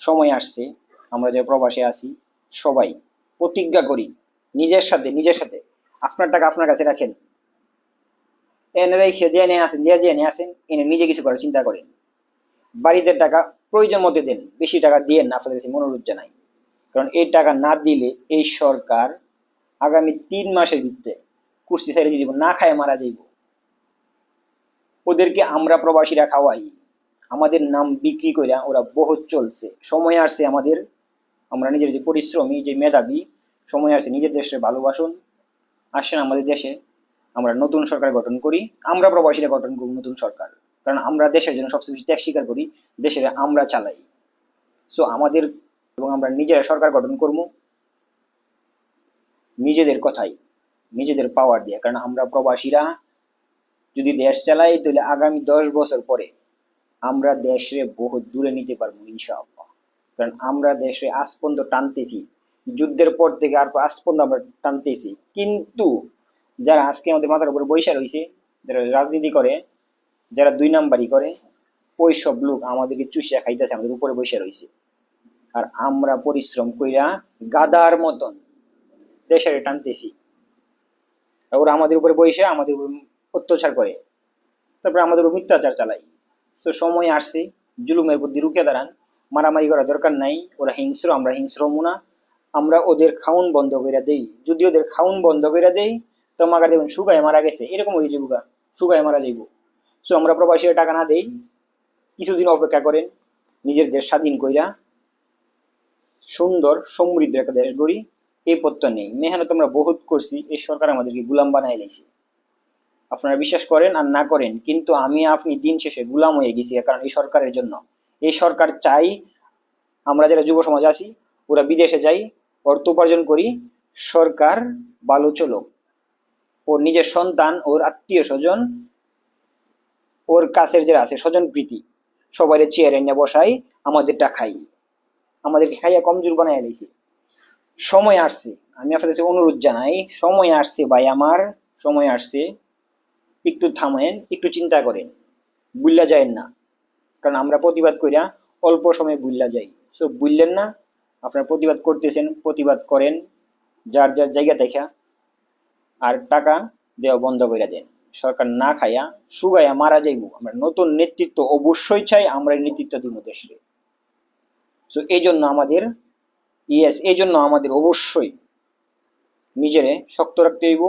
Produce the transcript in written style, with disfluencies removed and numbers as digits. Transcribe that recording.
সময় আসছে আমরা যে প্রবাসে আছি সবাই প্রতিজ্ঞা করি নিজের সাথে আপনার টাকা আপনার কাছে রাখেন, এনে রেখে যে এনে আসেন যে এনে আসেন এনে নিজে কিছু করার চিন্তা করেন। বাড়িতে টাকা প্রয়োজন মতো দেন, বেশি টাকা দিয়েন না, আপনাদের কাছে অনুরোধ জানাই। কারণ এই টাকা না দিলে এই সরকার আগামী 3 মাসের ভিতরে কুর্সি ছেড়ে দিয়ে দিব, না খায় মারা যাইব। ওদেরকে আমরা প্রবাসীরা খাওয়াই, আমাদের নাম বিক্রি করে ওরা বহুত চলছে। সময় আসছে আমাদের, আমরা নিজের যে পরিশ্রমী যে মেধাবী, সময় আসছে নিজের দেশে ভালোবাসুন, আসেন আমাদের দেশে আমরা নতুন সরকার গঠন করি। আমরা প্রবাসীরা গঠন করব নতুন সরকার, কারণ আমরা দেশের জন্য সবচেয়ে বেশি ত্যাগ স্বীকার করি, দেশের আমরা চালাই। সো আমাদের এবং আমরা নিজেরা সরকার গঠন করব নিজেদের কথাই, নিজেদের পাওয়ার দিয়ে। কারণ আমরা প্রবাসীরা যদি দেশ চালাই তাহলে আগামী 10 বছর পরে আমরা দেশে বহুত দূরে নিতে পারবো ইনশাআল্লাহ। কারণ আমরা দেশে আজ পর্যন্ত টানতেছি, যুদ্ধের পর থেকে আর আজ পর্যন্ত আমরা টানতেছি। কিন্তু যারা আজকে আমাদের মাথার উপরে বৈশা রয়েছে, যারা রাজনীতি করে, যারা 2 নাম্বারি করে, ওই সব লোক আমাদেরকে চুষিয়া খাইতেছে, আমাদের উপরে বৈশা রয়েছে। আর আমরা পরিশ্রম কইরা গাদার মতন দেশে টানতেছি, ওরা আমাদের উপরে বৈশা আমাদের উপর অত্যাচার করে, তারপরে আমাদের উপর মিথ্যাচার চালাই। তো সময় আসছে জুলুমের বুদ্ধি রুখে দাঁড়ান, মারামারি করার দরকার নাই। ওরা হিংস্র, আমরা হিংস্র না। আমরা ওদের খাউন বন্ধ করে দেই, যদি ওদের খাউন বন্ধ করে দেই তো মাগা দেখবেন শুকায় মারা গেছে, এরকম হয়ে যাবো, শুকায় মারা যাইব। সো আমরা প্রবাসীরা টাকা না দেই, কিছুদিন অপেক্ষা করেন, নিজের দেশ স্বাধীন কইরা সুন্দর সমৃদ্ধ একটা দেশ গড়ি। এই পত্র নেই, মেহনত আমরা বহুত করছি, এই সরকার আমাদেরকে গুলাম বানাই লাইছে। আপনারা বিশ্বাস করেন আর না করেন, কিন্তু আমি আপনি দিন শেষে গুলাম হয়ে গেছি, কারণ এই সরকারের জন্য। এই সরকার চাই আমরা যারা যুব সমাজ আছি ওরা বিদেশে যাই, অর্থ উপার্জন করি, সরকার ভালো চলুক, ওর নিজের সন্তান, ওর আত্মীয় স্বজন, ওর কাছের যারা আছে স্বজন প্রীতি সবাই চেয়ারে এনে বসাই, আমাদেরটা খাই, আমাদেরকে খাইয়া কমজোর বানাই লাইছি। সময় আসছে, আমি আপনাদের কাছে অনুরোধ জানাই, সময় আসছে ভাই আমার, সময় আসছে। একটু থামেন, একটু চিন্তা করেন, বুল্লা যায়েন না। কারণ আমরা প্রতিবাদ কইরা অল্প সময়ে বুল্লা যাই। সো বুললেন না, আপনারা প্রতিবাদ করতেছেন, প্রতিবাদ করেন যার যার জায়গা দেখা। আর টাকা দেওয়া বন্ধ করে দেন, সরকার না খাইয়া শুগাইয়া মারা যাইব। আমরা নতুন নেতৃত্ব অবশ্যই চাই, আমরা নেতৃত্ব দিব দেশে। সো এই জন্য আমাদের এই জন্য আমাদের অবশ্যই নিজেরে শক্ত রাখতে হইব,